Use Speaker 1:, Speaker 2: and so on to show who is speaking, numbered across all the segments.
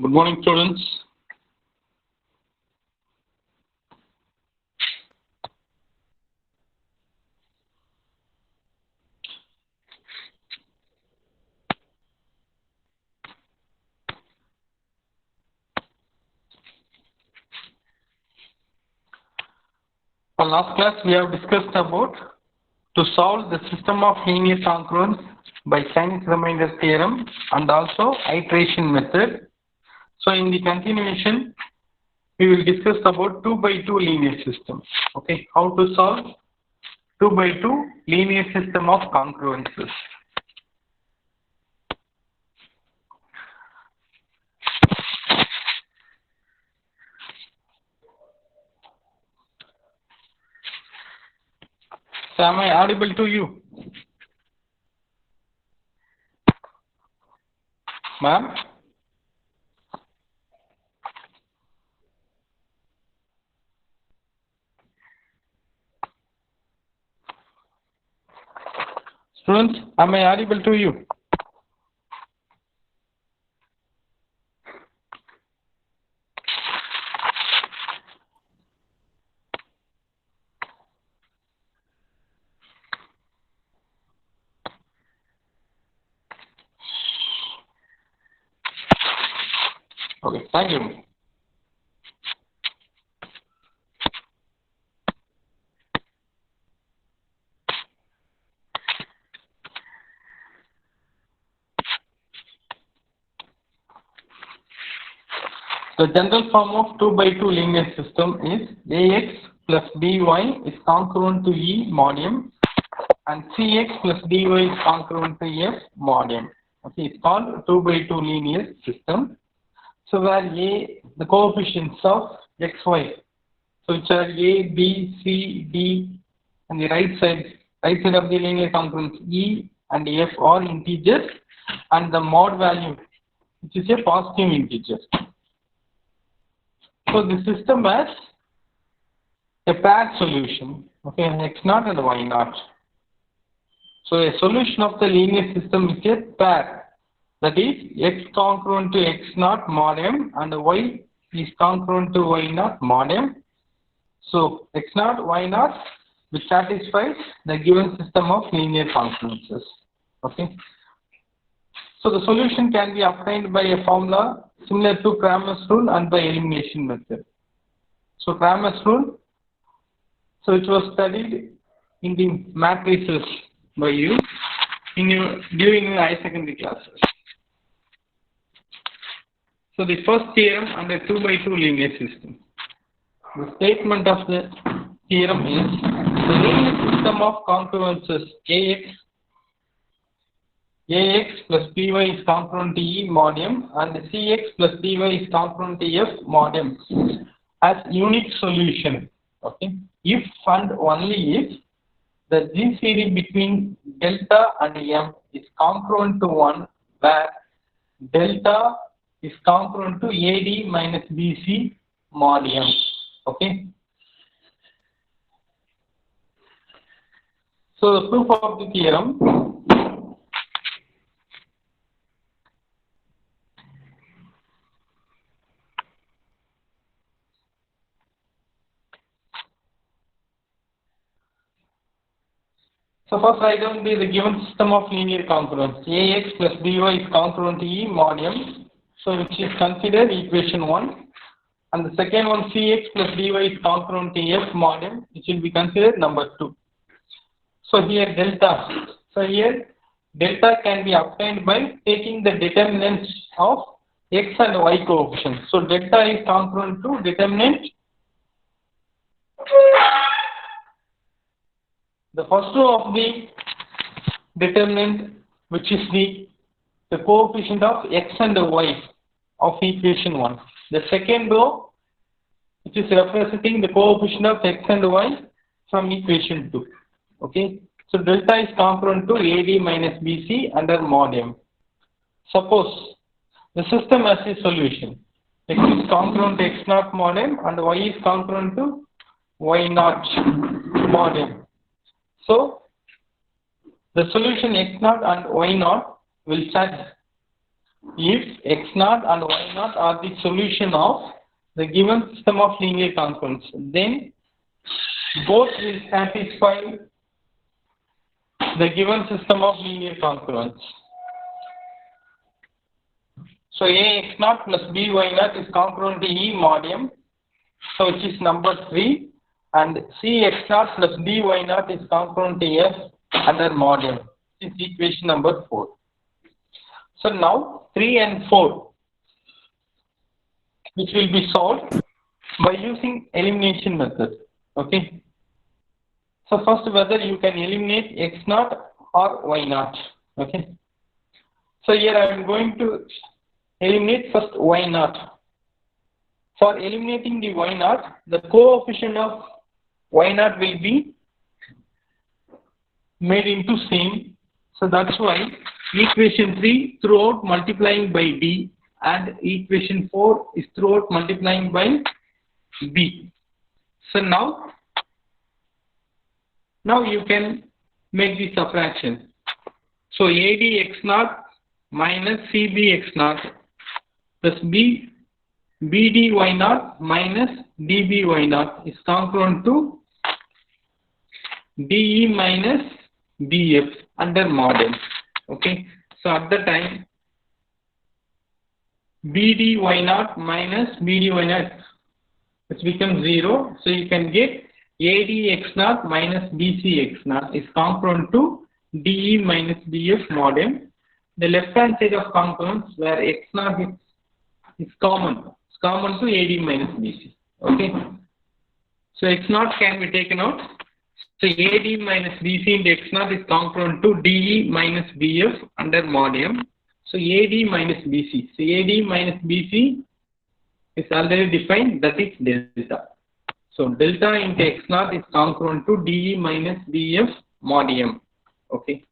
Speaker 1: Good morning, students. For last class, we have discussed about to solve the system of linear congruence by Chinese remainder theorem and also iteration method. So, in the continuation, we will discuss about 2 by 2 linear system. Okay, how to solve 2 by 2 linear system of congruences. So, am I audible to you? Ma'am? Students, am I audible to you? Okay, thank you. The general form of 2 by 2 linear system is AX plus BY is congruent to E mod M and CX plus DY is congruent to F mod M. Okay, it's called 2 by 2 linear system. So where A, the coefficients of XY, so which are A, B, C, D, and the right side of the linear congruence E and F are integers, and the mod value, which is a positive integer. So the system has a paired solution, okay, x0 and y0. So a solution of the linear system is a pair, that is x congruent to x0 mod m and y is congruent to y0 mod m. So x0, y0 which satisfies the given system of linear congruences. Okay. So the solution can be obtained by a formula similar to Cramer's rule and by elimination method. So Cramer's rule, so it was studied in the matrices by you during your higher secondary classes. So the first theorem under 2 by 2 linear system. The statement of the theorem is the linear system of congruences AX plus BY is congruent to E mod M and CX plus DY is congruent to F mod M as unique solution. Okay, if and only if the GCD between delta and M is congruent to 1, where delta is congruent to AD minus BC mod M. Okay. So the proof of the theorem. So first write down the given system of linear congruence. AX plus BY is congruent to E mod M. So which is considered equation 1. And the second one CX plus DY is congruent to F mod M, which will be considered number 2. So here delta. So here delta can be obtained by taking the determinants of X and Y coefficients. So delta is congruent to determinant. The first row of the determinant, which is the coefficient of X and Y of equation 1. The second row, which is representing the coefficient of X and Y from equation 2. Okay. So delta is congruent to AD minus BC under mod M. Suppose the system has a solution. X is congruent to X0 mod M and Y is congruent to Y0 mod M. So, the solution x0 and y0 will if x naught and y naught are the solution of the given system of linear congruence, then both will satisfy the given system of linear congruence. So ax naught plus by naught is congruent to E mod m, so which is number 3, and cx naught plus by naught is congruent to F under mod m, which is equation number 4. So now 3 and 4, which will be solved by using elimination method. Okay. So first, whether you can eliminate x naught or y naught. Okay. So here I am going to eliminate first y naught. For eliminating the y naught, the coefficient of y naught will be made into same. So that's why equation 3 throughout multiplying by d and equation 4 is throughout multiplying by b. So now you can make the subtraction. So AD x naught minus CB x naught plus BD y naught minus DB y naught is congruent to DE minus BF under mod m. Okay. So at the time BD y naught minus BD y naught, which becomes 0. So you can get AD x naught minus BC x naught is congruent to DE minus BF mod m. The left hand side of congruence where x naught is common. It's common to AD minus BC. Okay. So x naught can be taken out. So AD minus BC into x naught is congruent to DE minus BF under mod m. So AD minus BC. So AD minus BC is already defined, that is delta. So delta into x naught is congruent to DE minus BF mod m. Okay.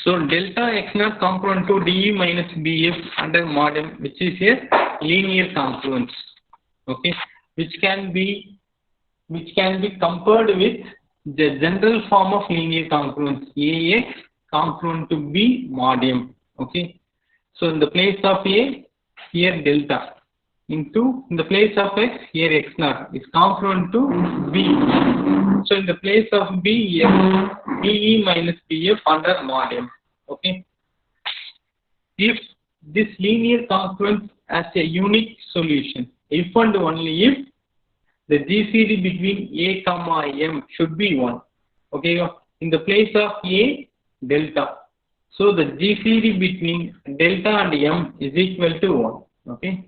Speaker 1: So delta x naught congruent to DE minus BF under mod m, which is a linear congruence. Okay. Which can be compared with the general form of linear congruence AX congruent to B mod m. Okay. So in the place of A, here delta, in the place of x, here x naught is congruent to B. So in the place of B, F, DE minus BF under mod m. Okay. If this linear congruence has a unique solution, if and only if the GCD between A comma M should be 1. Okay. In the place of A, delta. So the GCD between delta and M is equal to 1. Okay.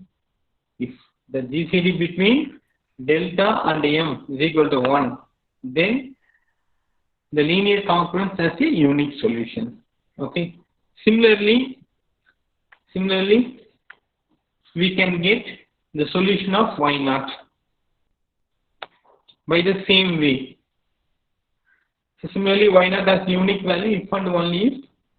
Speaker 1: If the GCD between delta and M is equal to 1, then the linear congruence has a unique solution. Okay. Similarly, we can get the solution of y naught by the same way. So similarly, y naught has unique value if and only if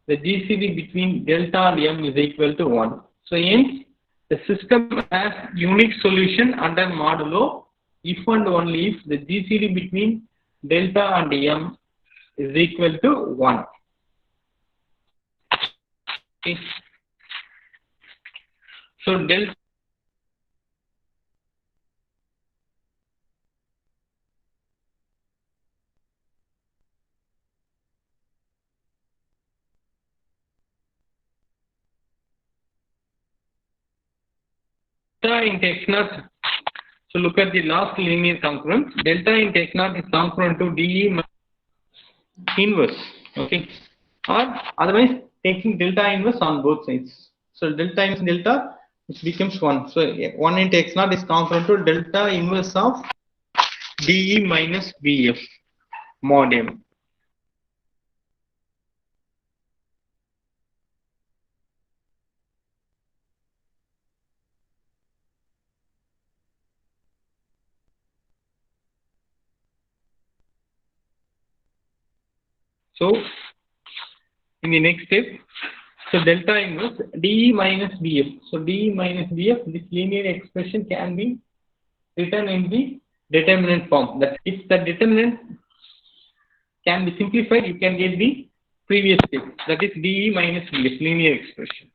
Speaker 1: the GCD between delta and M is equal to 1. So hence, the system has unique solution under modulo if and only if the GCD between delta and M is equal to 1. Okay. So delta into x naught. So look at the last linear congruence. Delta into x naught is congruent to DE inverse. Okay. Or otherwise taking delta inverse on both sides. So delta times delta, which becomes 1. So 1 into x naught is congruent to delta inverse of DE minus BF mod m. So in the next step, so delta inverse DE minus BF. So DE minus BF, this linear expression can be written in the determinant form. That if the determinant can be simplified, you can get the previous step. That is DE minus BF linear expression.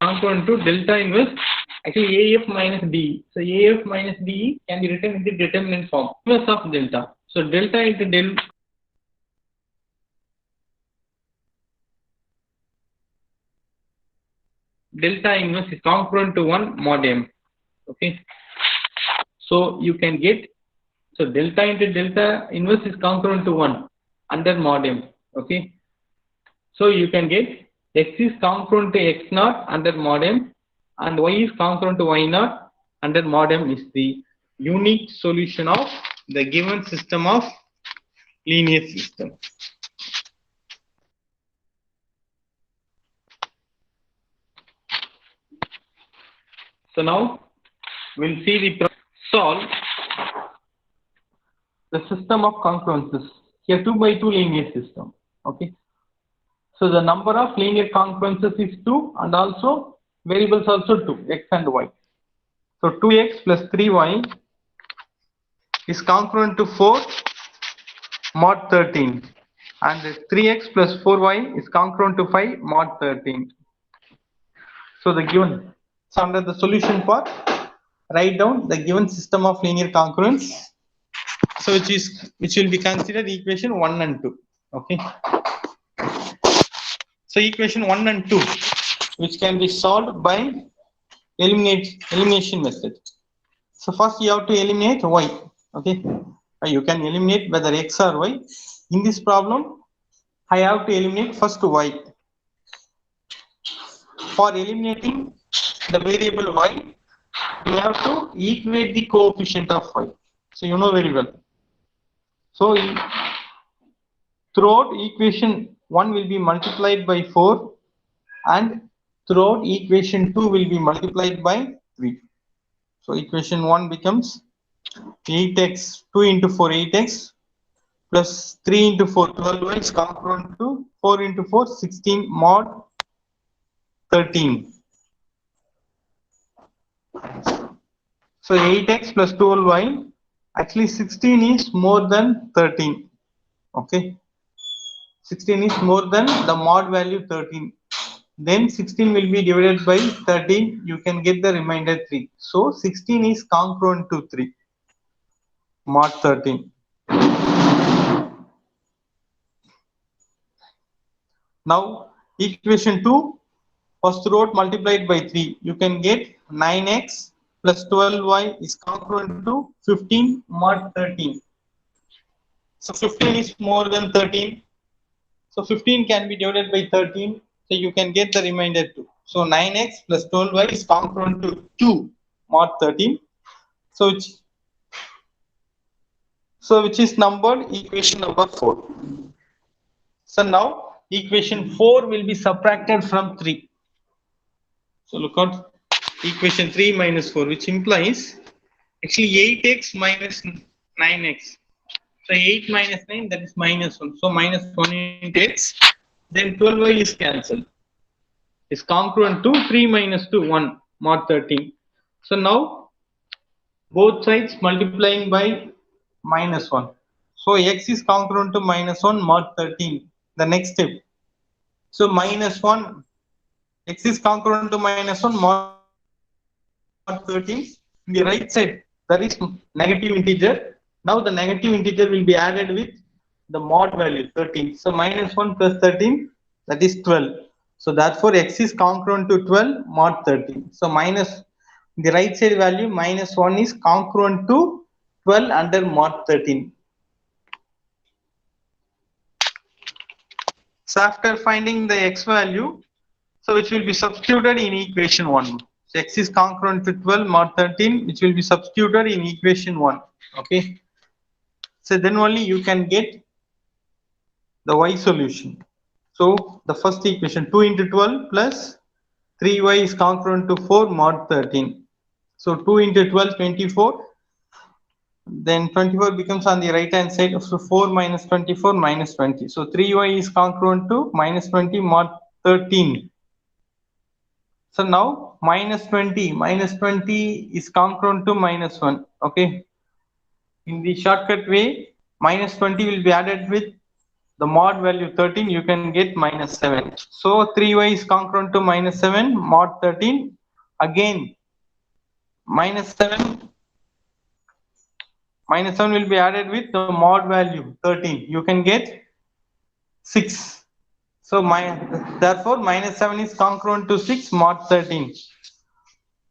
Speaker 1: Congruent to delta inverse, actually AF minus DE. So AF minus DE can be written in the determinant form, inverse of delta. So delta into delta inverse is congruent to 1 mod M. Okay. So you can get, so delta into delta inverse is congruent to 1 under mod M. Okay. So you can get x is congruent to x naught under mod M and y is congruent to y naught under mod M is the unique solution of the given system of linear system. So now we'll see the solve the system of congruences. Here 2 by 2 linear system. Okay. So the number of linear congruences is 2 and also variables also 2, x and y. So 2x plus 3y is congruent to 4 mod 13 and 3x plus 4y is congruent to 5 mod 13. So the given, so under the solution part, write down the given system of linear congruence. So which will be considered equation 1 and 2. Okay. So equation 1 and 2, which can be solved by elimination method. So first you have to eliminate y. Okay. You can eliminate whether x or y. In this problem, I have to eliminate first y. For eliminating the variable y, we have to equate the coefficient of y. So you know very well. So throughout equation 1 will be multiplied by 4 and throughout equation 2 will be multiplied by 3. So equation 1 becomes 8x, 2 into 4 8x plus 3 into 4 12y is congruent to 4 into 4 16 mod 13. So 8x plus 12y, actually 16 is more than 13. Okay. 16 is more than the mod value 13. Then 16 will be divided by 13. You can get the remainder 3. So 16 is congruent to 3 mod 13. Now equation 2 was throughout multiplied by 3. You can get 9x plus 12y is congruent to 15 mod 13. So 15 is more than 13. So 15 can be divided by 13. So you can get the remainder 2. So 9x plus 12y is congruent to 2 mod 13. So which is numbered equation number 4. So now equation 4 will be subtracted from 3. So look at equation 3 minus 4, which implies actually 8x minus 9x. So 8 minus 9, that is minus 1. So minus 1 into x. Then 12y is cancelled. Is congruent to 3 minus 2, 1 mod 13. So now both sides multiplying by minus 1. So x is congruent to minus 1 mod 13. The next step. So minus 1, x is congruent to minus 1 mod 13. In the right side, there is negative integer. Now the negative integer will be added with the mod value 13. So minus 1 plus 13, that is 12. So therefore x is congruent to 12 mod 13. So minus the right side value minus 1 is congruent to 12 under mod 13. So after finding the x value, so which will be substituted in equation 1. So x is congruent to 12 mod 13, which will be substituted in equation 1. Okay. So then only you can get the y solution. So the first equation 2 into 12 plus 3y is congruent to 4 mod 13. So 2 into 12 24. Then 24 becomes on the right hand side. So 4 minus 24 minus 20. So 3y is congruent to minus 20 mod 13. So now minus 20 is congruent to minus 1. Okay. In the shortcut way, minus 20 will be added with the mod value 13, you can get minus 7. So 3y is congruent to minus 7 mod 13. Again, minus 7 will be added with the mod value 13. You can get 6. So therefore minus 7 is congruent to 6 mod 13.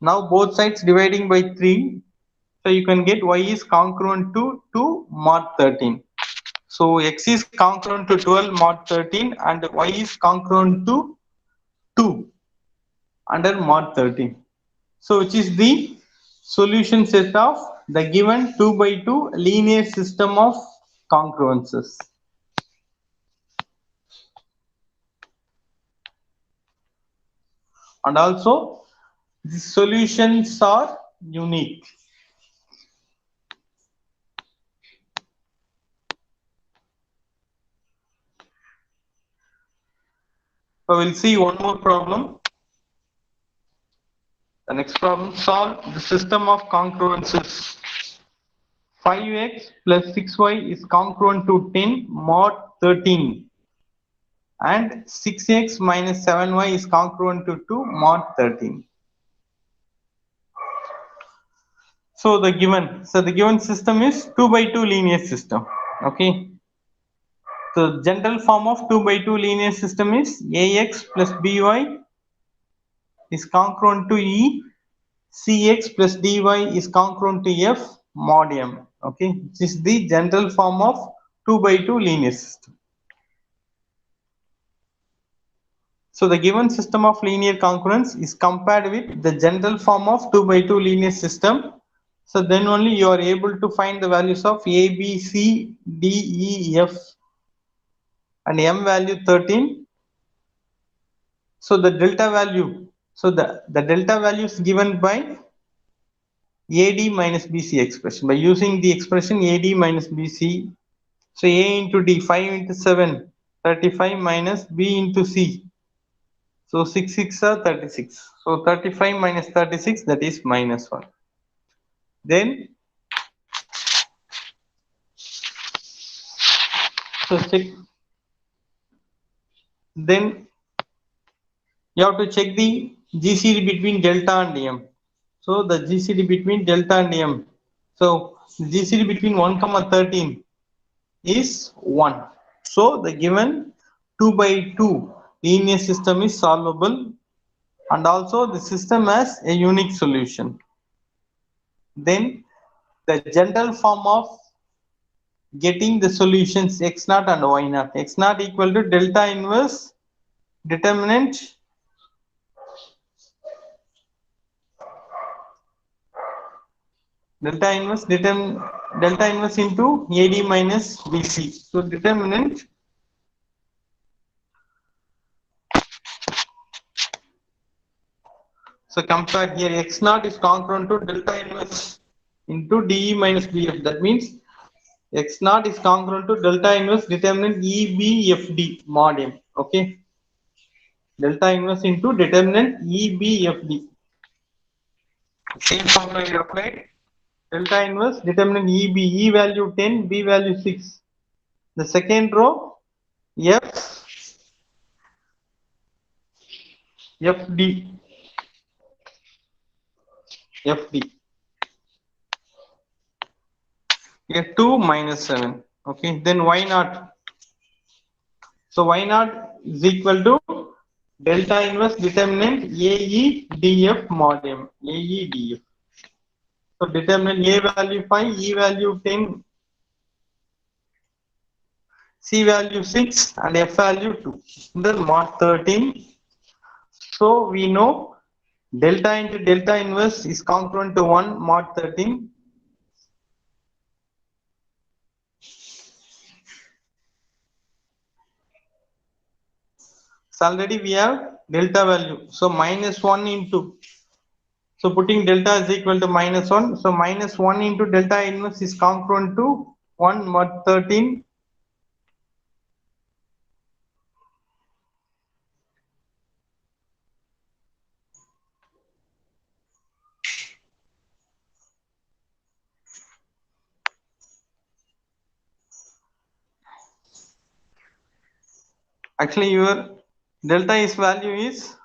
Speaker 1: Now both sides dividing by 3. So you can get y is congruent to 2 mod 13. So x is congruent to 12 mod 13 and y is congruent to 2 under mod 13. So which is the solution set of the given 2 by 2 linear system of congruences. And also the solutions are unique. So we'll see one more problem. The next problem, solve the system of congruences. 5x plus 6y is congruent to 10 mod 13 and 6x minus 7y is congruent to 2 mod 13. So the given system is 2 by 2 linear system. Okay. The general form of 2 by 2 linear system is ax plus by is congruent to e, cx plus dy is congruent to f mod m. Okay, this is the general form of 2 by 2 linear system. So the given system of linear congruence is compared with the general form of 2 by 2 linear system. So then only you are able to find the values of a, b, c, d, e, f and m value 13. So the delta value, the delta value is given by AD minus BC expression by using the expression AD minus BC. So A into D, 5 into 7, 35 minus B into C. So 6 6 are 36. So 35 minus 36, that is minus 1. Then so check. Then you have to check the GCD between delta and M. So the GCD between delta and M. So GCD between 1 comma 13 is 1. So the given 2 by 2 linear system is solvable and also the system has a unique solution. Then the general form of getting the solutions x naught and y naught. X naught equal to delta inverse determinant delta inverse into AD minus BC. So determinant so compare here x naught is congruent to delta inverse into DE minus BF. That means x naught is congruent to delta inverse determinant EBFD mod M. Okay. Delta inverse into determinant EBFD. Same formula you applied. Delta inverse determinant EB, E value 10, B value 6. The second row F, FD, FD. F2 minus 7. Okay. Then Y naught. So Y naught is equal to delta inverse determinant AEDF mod M. AEDF. So determinant A value 5, E value 10, C value 6 and F value 2. Then mod 13. So we know delta into delta inverse is congruent to 1 mod 13. So already we have delta value. So minus 1 into. So putting delta is equal to minus 1. So minus 1 into delta inverse is congruent to 1 mod 13. Actually, your delta is value is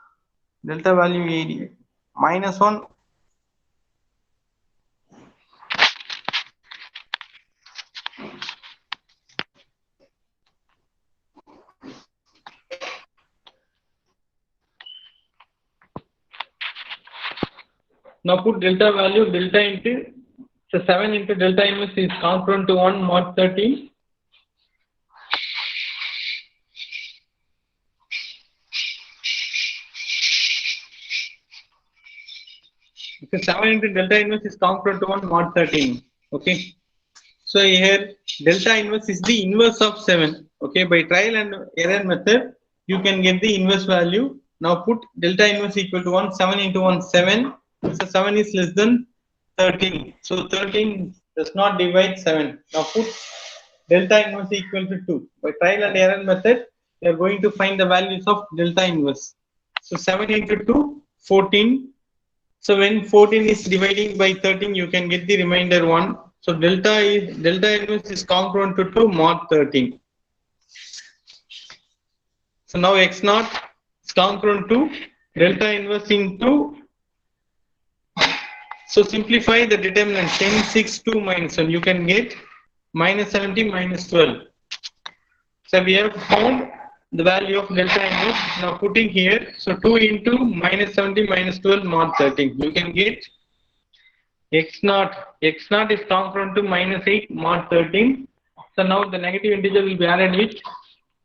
Speaker 1: delta value AD minus 1. Now put delta value delta into, so 7 into delta inverse is congruent to 1 mod 13. So 7 into delta inverse is congruent to 1 mod 13. Okay. So here delta inverse is the inverse of 7. Okay. By trial and error method, you can get the inverse value. Now put delta inverse equal to 1. 7 into 1, 7. So 7 is less than 13. So 13 does not divide 7. Now put delta inverse equal to 2. By trial and error method, you are going to find the values of delta inverse. So 7 into 2, 14. So when 14 is dividing by 13, you can get the remainder 1. So delta inverse is congruent to 2 mod 13. So now x naught is congruent to delta inverse into. So simplify the determinant 10, 6, 2 minus 1. You can get minus 70 minus 12. So we have found the value of delta inverse. Now putting here, so 2 into minus 70 minus 12 mod 13. You can get x naught is congruent to minus 8 mod 13. So now the negative integer will be added with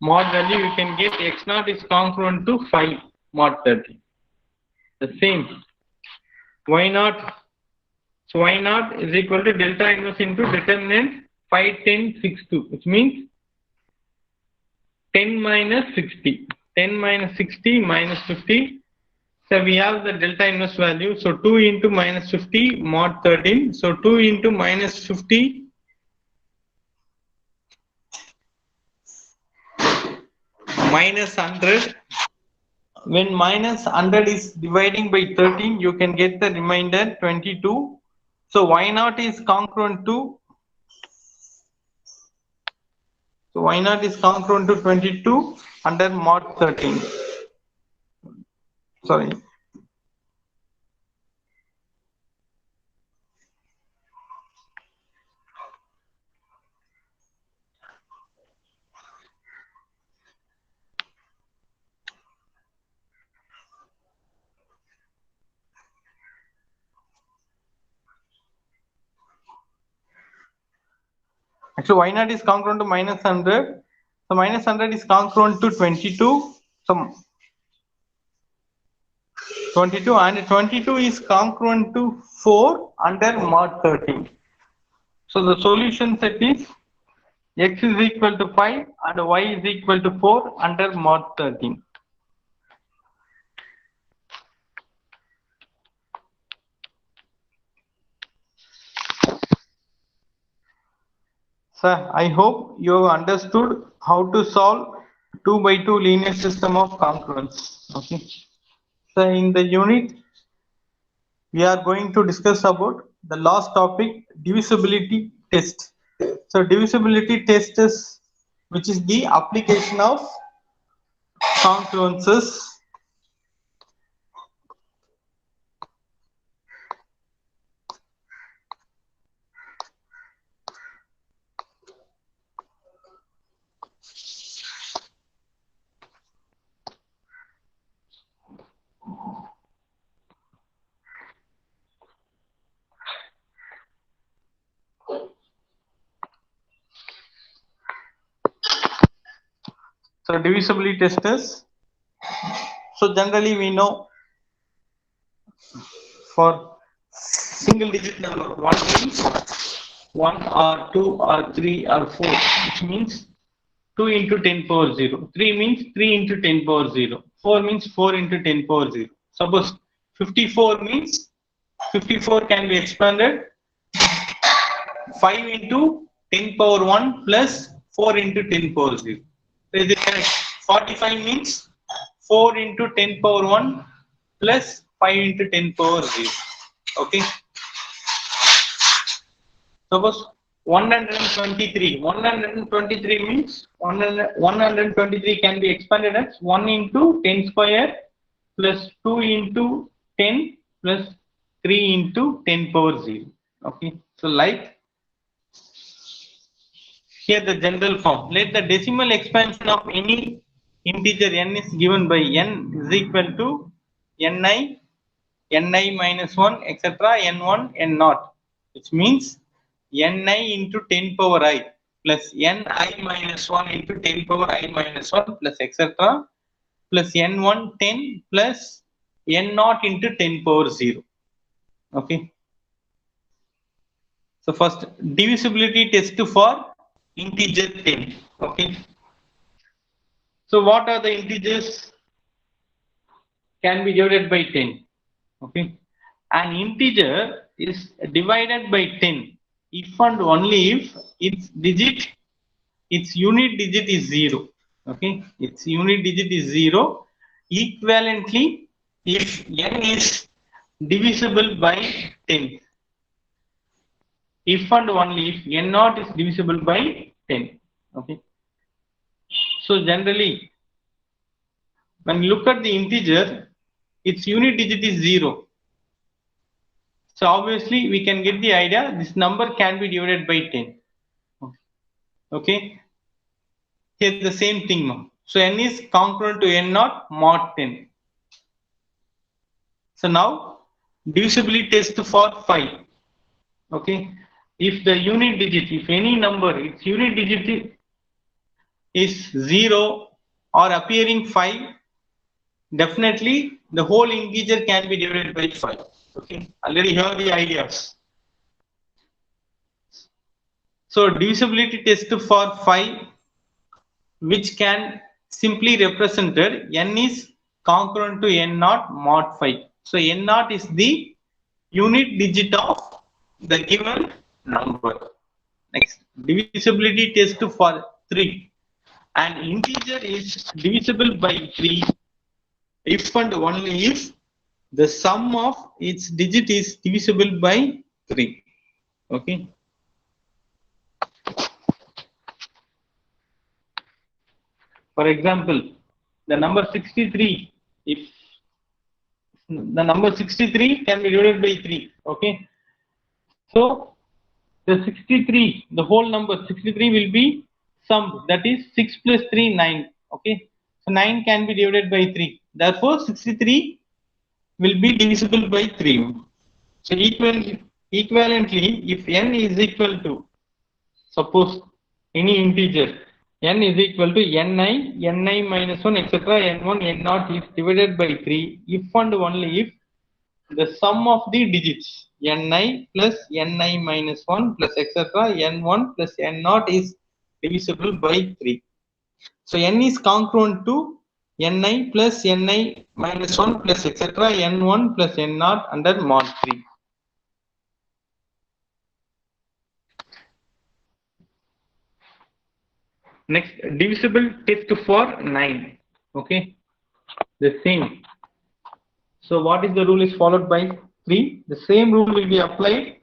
Speaker 1: mod value. You can get x naught is congruent to 5 mod 13. The same y naught. So y naught is equal to delta inverse into determinant 5, 10, 6, 2, which means 10 minus 60. 10 minus 60 minus 50. So we have the delta inverse value. So 2 into minus 50 mod 13. So 2 into minus 50 minus 100. When minus 100 is dividing by 13, you can get the remainder 22. So y naught is congruent to. So y naught is congruent to 22 under mod 13. Sorry. Actually, y naught is congruent to minus 100. So minus 100 is congruent to 22. So 22 and 22 is congruent to 4 under mod 13. So the solution set is x is equal to 5 and y is equal to 4 under mod 13. Sir, I hope you have understood how to solve 2 by 2 linear system of congruence. Okay. So in the unit, we are going to discuss about the last topic, divisibility test. So divisibility test is which is the application of congruences. So divisibility test is, so generally we know for single digit number 1 means 1 or 2 or 3 or 4, which means 2 into 10 power 0. 3 means 3 into 10 power 0. 4 means 4 into 10 power 0. Suppose 54 means 54 can be expanded 5 into 10 power 1 plus 4 into 10 power 0. So is it correct? 45 means 4 into 10 power 1 plus 5 into 10 power 0. Okay. Suppose 123. 123 means 123 can be expanded as 1 into 10 square plus 2 into 10 plus 3 into 10 power 0. Okay. So like here the general form. Let the decimal expansion of any integer n is given by n is equal to ni, ni minus 1, etc. n1, n0, which means ni into 10 power I plus ni minus 1 into 10 power I minus 1 plus etc. plus n1 10 plus n0 into 10 power 0. Okay. So first divisibility test for integer 10. Okay. So what are the integers can be divided by 10? Okay. An integer is divided by 10 if and only if its unit digit is 0. Okay. Its unit digit is 0. Equivalently, if n is divisible by 10. If and only if n0 is divisible by 10. Okay. So generally, when you look at the integer, its unit digit is 0. So obviously we can get the idea this number can be divided by 10. Okay. Here the same thing now. So n is congruent to n0 mod 10. So now divisibility test for 5. Okay. If the unit digit, if any number, its unit digit is 0 or appearing 5, definitely the whole integer can be divided by 5. Okay. Already heard the ideas. So divisibility test for 5, which can simply represented n is congruent to n0 mod 5. So n0 is the unit digit of the given number. Next, divisibility test for 3. An integer is divisible by 3 if and only if the sum of its digit is divisible by 3. Okay. For example, the number 63, if the number 63 can be divided by 3. Okay. So the 63, the whole number 63 will be summed, that is 6 plus 3, 9. Okay. So 9 can be divided by 3. Therefore 63 will be divisible by 3. So equivalently, if n is equal to, suppose any integer n is equal to ni minus 1, etc. n1, n0 is divided by 3 if and only if the sum of the digits ni plus ni minus 1 plus etc. n1 plus n0 is divisible by 3. So n is congruent to ni plus ni minus 1 plus etc. n1 plus n0 under mod 3. Next, divisible test for 9. Okay, the same. So what is the rule is followed by 3? The same rule will be applied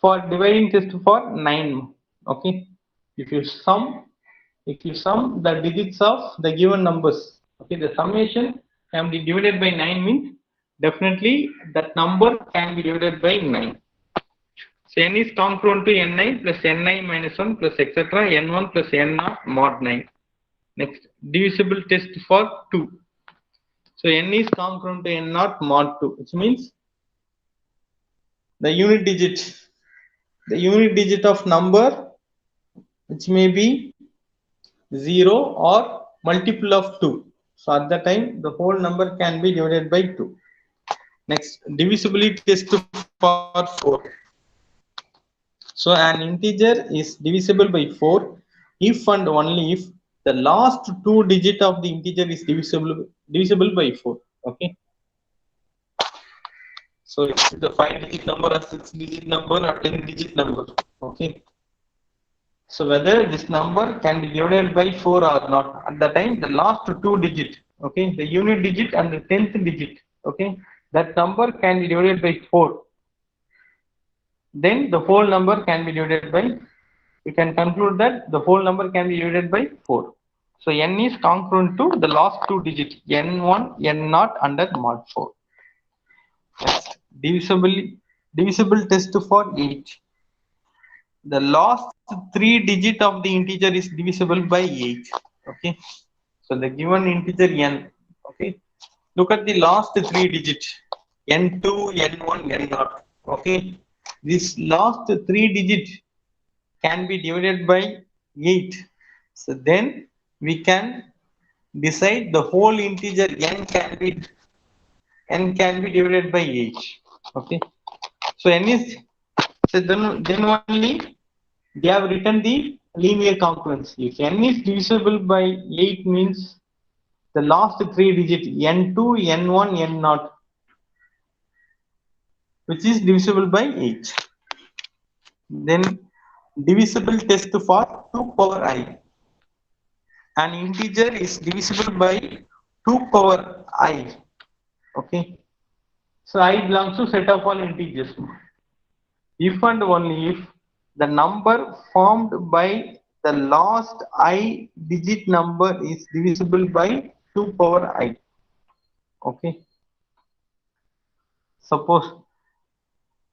Speaker 1: for dividing test for 9. Okay, if you sum the digits of the given numbers, okay, the summation can be divided by 9 means definitely that number can be divided by 9. So n is congruent to ni plus ni minus 1 plus etc. n1 plus n0 mod 9. Next, divisible test for 2. So n is congruent to n0 mod 2, which means the unit digit of number, which may be 0 or multiple of 2. So at that time the whole number can be divided by 2. Next, divisibility test for 4. So an integer is divisible by 4 if and only if the last 2 digit of the integer is divisible by 4. Okay. So it's the 5-digit number or 6-digit number or 10-digit number. Okay. So whether this number can be divided by 4 or not, at the time the last 2 digit, okay, the unit digit and the 10th digit, okay, that number can be divided by 4. Then the whole number can be divided by we can conclude that the whole number can be divided by 4. So n is congruent to the last two digits n1, n0 under mod 4. Next, divisible test for 8. The last three digit of the integer is divisible by 8. Okay. So the given integer n. Okay. Look at the last three digits n2, n1, n0. Okay. This last three digits can be divided by 8. So then we can decide the whole integer n can be divided by 8. Okay. So n is so then only they have written the linear congruence. If n is divisible by 8 means the last three digits n2, n1, n0 which is divisible by 8. Then divisible test for 2 power I. An integer is divisible by 2 power I. Okay. So I belongs to set of all integers. If and only if the number formed by the last I digit number is divisible by 2 power I. Okay. Suppose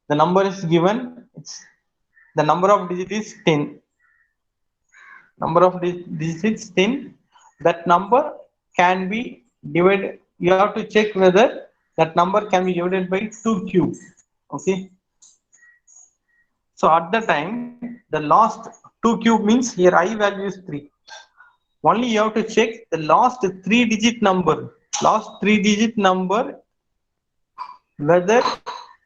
Speaker 1: the number is given, the number of digits is 10. Number of digits 10. That number can be divided. You have to check whether that number can be divided by 2 cube. Okay. So at the time, the last 2 cube means here I value is 3. Only you have to check the last 3 digit number. Last 3 digit number whether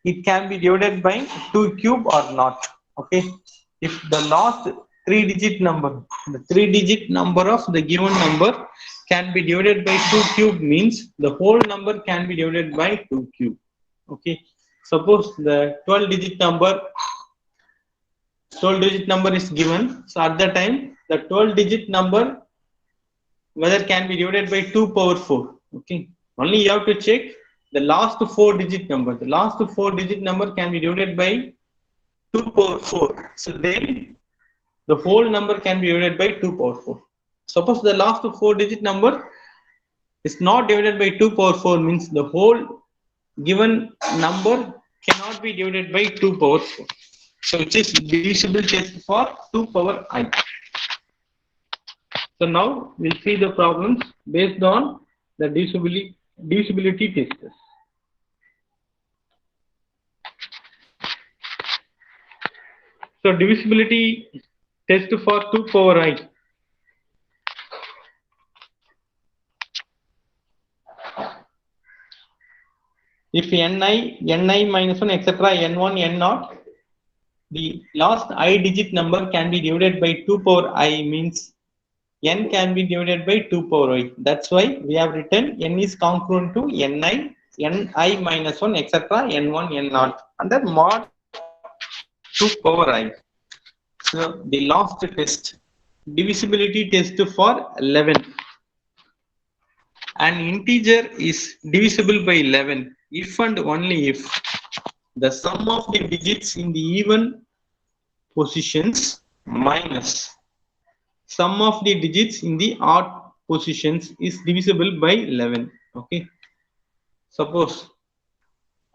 Speaker 1: it can be divided by 2 cube or not. Okay. If the last 3 digit number, the 3 digit number of the given number can be divided by 2 cube means the whole number can be divided by 2 cube. Okay. Suppose the 12 digit number is given. So at the time the 12 digit number whether can be divided by 2 power 4. Okay. Only you have to check the last 4 digit number. The last 4 digit number can be divided by 2 power 4. So then the whole number can be divided by 2 power 4. Suppose the last 4 digit number is not divided by 2 power 4 means the whole given number cannot be divided by 2 power 4. So it is divisible test for 2 power I. So now we'll see the problems based on the divisibility tests. So divisibility test for 2 power I. If ni minus 1 etc. n1 n0, the last I digit number can be divided by 2 power I means n can be divided by 2 power I. That's why we have written n is congruent to ni minus 1 etc. n1 n0 under mod 2 power I. So the last test, divisibility test for 11. An integer is divisible by 11 if and only if the sum of the digits in the even positions minus sum of the digits in the odd positions is divisible by 11. Okay. Suppose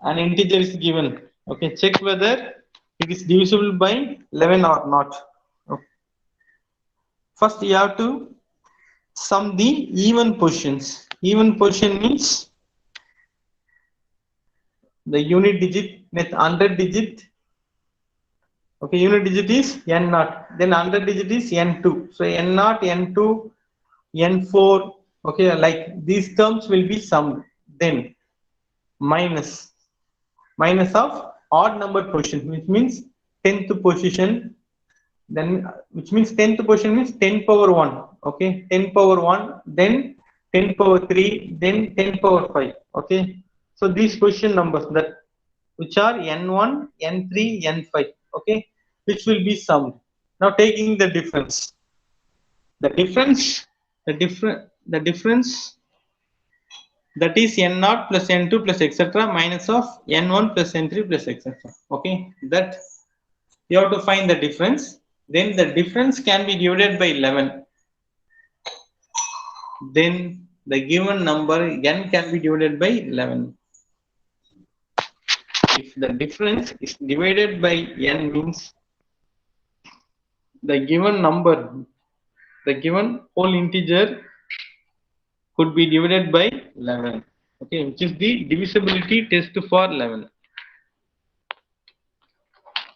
Speaker 1: an integer is given. Okay. Check whether it is divisible by 11 or not. Okay. First, you have to sum the even positions. Even position means the unit digit with 100 digit. Okay, unit digit is n0. Then 100 digit is n2. So n0, n2, n4. Okay, like these terms will be summed. Then minus of odd number position, which means 10th position. Then which means 10th position means 10 power 1. Okay, 10 power 1. Then 10 power 3. Then 10 power 5. Okay. So these position numbers that which are n1, n3, n5. Okay, which will be summed. Now taking the difference. The difference that is n0 plus n2 plus etc. minus of n1 plus n3 plus etc. Okay, that you have to find the difference. then the difference can be divided by 11. Then the given number n can be divided by 11. If the difference is divided by n means the given number, the given whole integer could be divided by 11. Okay, which is the divisibility test for 11.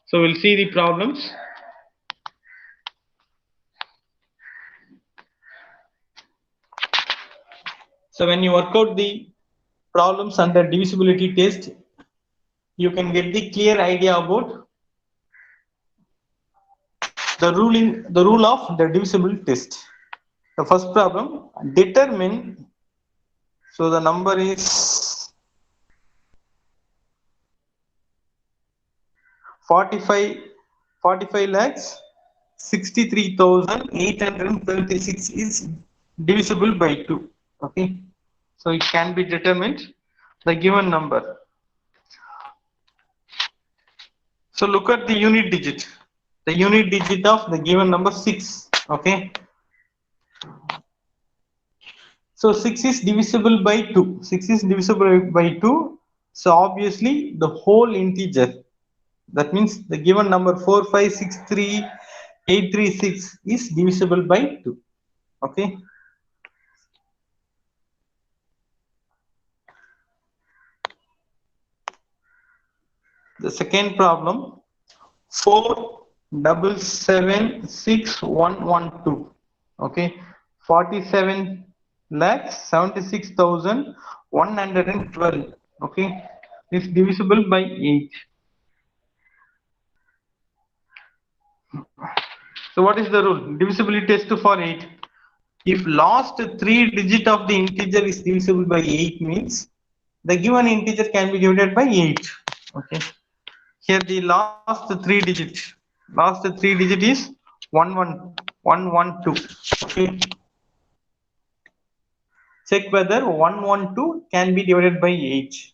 Speaker 1: So we'll see the problems. So when you work out the problems under divisibility test, you can get the clear idea about the rule of the divisibility test. The first problem, determine, so the number is 45 lakhs 63,836 is divisible by 2. Okay, so it can be determined the given number. So look at the unit digit. The unit digit of the given number 6. Okay, so 6 is divisible by 2. 6 is divisible by 2. So obviously the whole integer, that means the given number 4563836 is divisible by 2. Okay. The second problem, 4776112. Okay, 47 lakhs 76,112. Okay, is divisible by 8. So what is the rule? Divisibility test for 8. If last 3 digit of the integer is divisible by 8 means the given integer can be divided by 8. Okay. Here the last 3 digit is 112. Okay. Check whether 112 can be divided by 8.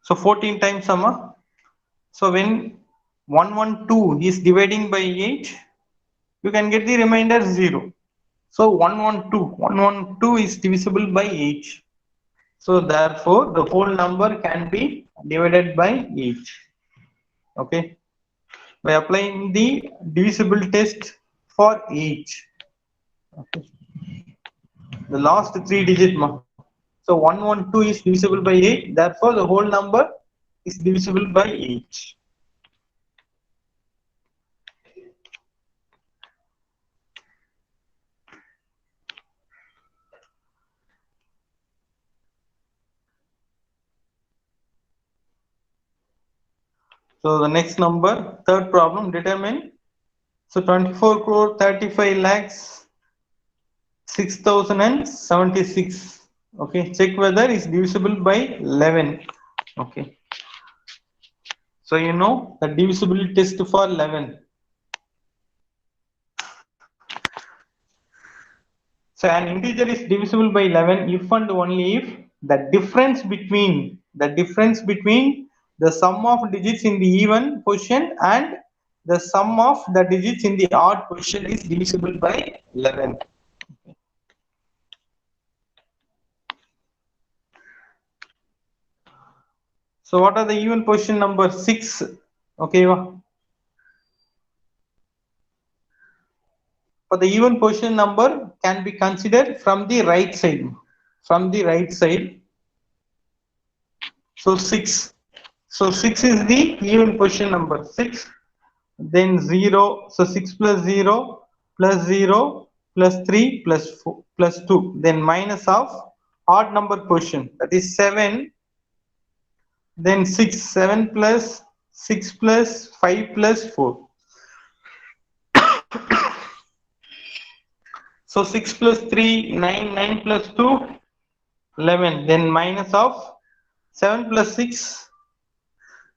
Speaker 1: So 14 times summa. So when 112 is dividing by 8, you can get the remainder 0. So 112 is divisible by 8. So therefore the whole number can be divided by 8. Okay. By applying the divisible test for 8. Okay. The last 3 digit. So 112 is divisible by 8. Therefore the whole number is divisible by 8. So the next number, third problem, determine. So 24 crore 35 lakhs 6,076. Okay, check whether it's divisible by 11. Okay. So you know the divisibility test for 11. So an integer is divisible by 11 if and only if the difference between the sum of digits in the even position and the sum of the digits in the odd position is divisible by 11. So what are the even position number 6? Okay. For the even position number can be considered from the right side. From the right side. So 6. So 6 is the even position number 6. Then 0. So 6 plus 0 plus 0 plus 3 plus 4 plus 2. Then minus of odd number position, that is 7. Then 6. 7 plus 6 plus 5 plus 4. So 6 plus 3, 9, 9 plus 2, 11. Then minus of 7 plus 6,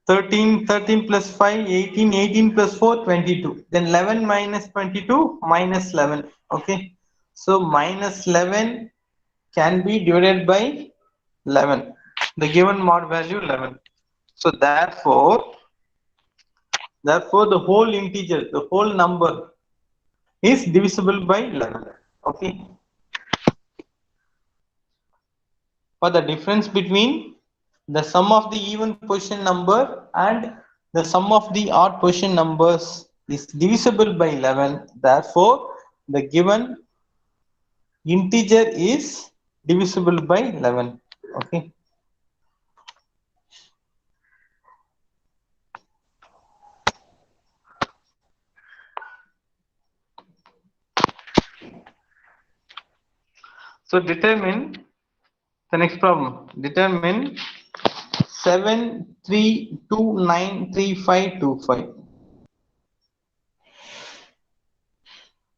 Speaker 1: 13, 13 plus 5, 18, 18 plus 4, 22. Then 11 minus 22, minus 11. Okay. So minus 11 can be divided by 11. The given mod value 11. So therefore the whole integer, the whole number is divisible by 11. Okay. For the difference between the sum of the even position number and the sum of the odd position numbers is divisible by 11. Therefore, the given integer is divisible by 11. Okay. So determine the next problem. Determine 7329525.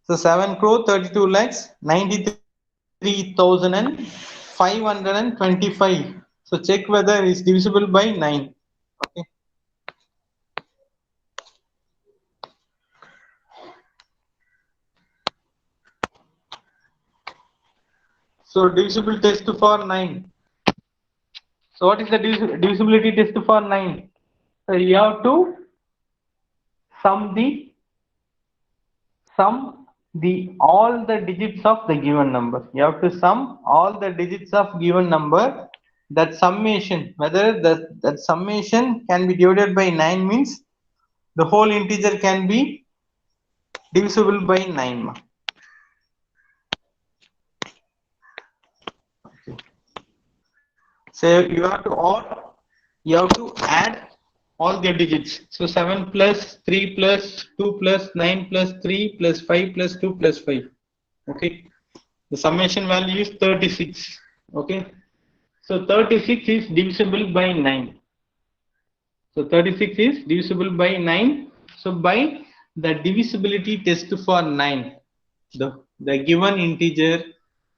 Speaker 1: So 7 crore 32 lakhs 93,525. So check whether it is divisible by 9. Okay. So divisible test for 9. So what is the divisibility test for 9? So you have to sum all the digits of the given number. You have to sum all the digits of given number. That summation, whether that summation can be divided by 9 means the whole integer can be divisible by 9. So you have to add all the digits. So 7 plus 3 plus 2 plus 9 plus 3 plus 5 plus 2 plus 5. Okay. The summation value is 36. Okay. So 36 is divisible by 9. So 36 is divisible by 9. So by the divisibility test for 9, the given integer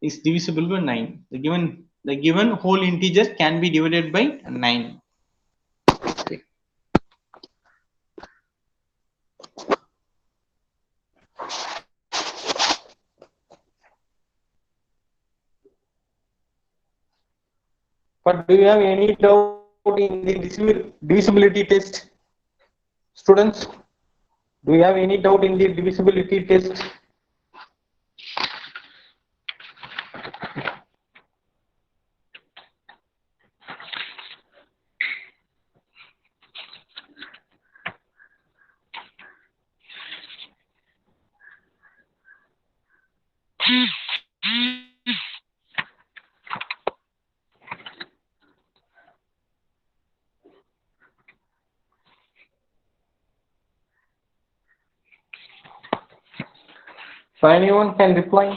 Speaker 1: is divisible by 9. The given whole integer can be divided by 9. Okay. But do you have any doubt in the divisibility test? Students, do you have any doubt in the divisibility test? So anyone can reply?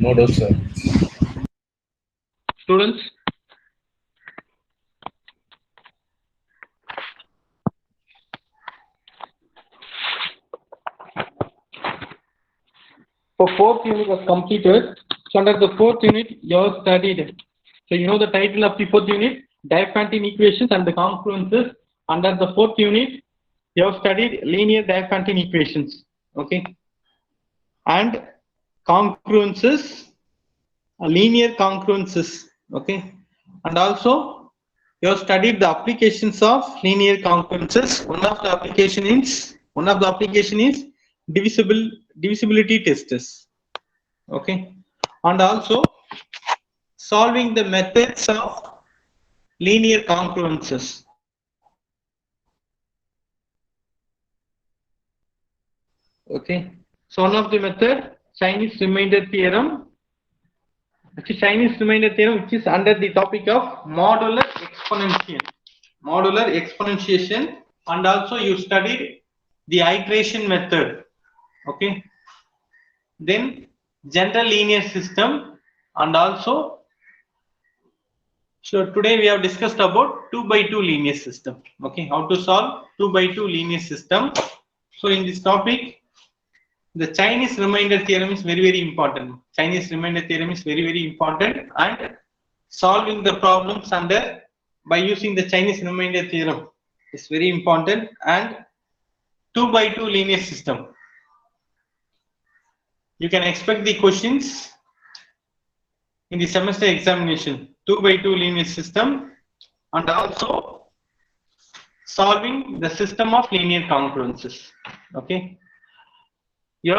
Speaker 2: No doubt, sir.
Speaker 1: Students? For fourth unit was completed. So under the fourth unit, you have studied. So you know the title of the fourth unit, Diophantine equations and the congruences. Under the fourth unit, you have studied linear Diophantine equations. Okay. And congruences, linear congruences. Okay. And also you have studied the applications of linear congruences. One of the application is divisibility tests. Okay. And also solving the methods of linear congruences. Okay. So one of the method, Chinese remainder theorem, which is under the topic of modular exponentiation. Modular exponentiation, and also you studied the iteration method. Okay. Then general linear system, and also so today we have discussed about 2 by 2 linear system. Okay, how to solve 2 by 2 linear system. So in this topic, the Chinese remainder theorem is very important. Chinese remainder theorem is very important, and solving the problems under by using the Chinese remainder theorem is very important, and 2 by 2 linear system. you can expect the questions in the semester examination, 2 by 2 linear system, and also solving the system of linear congruences. Okay. Here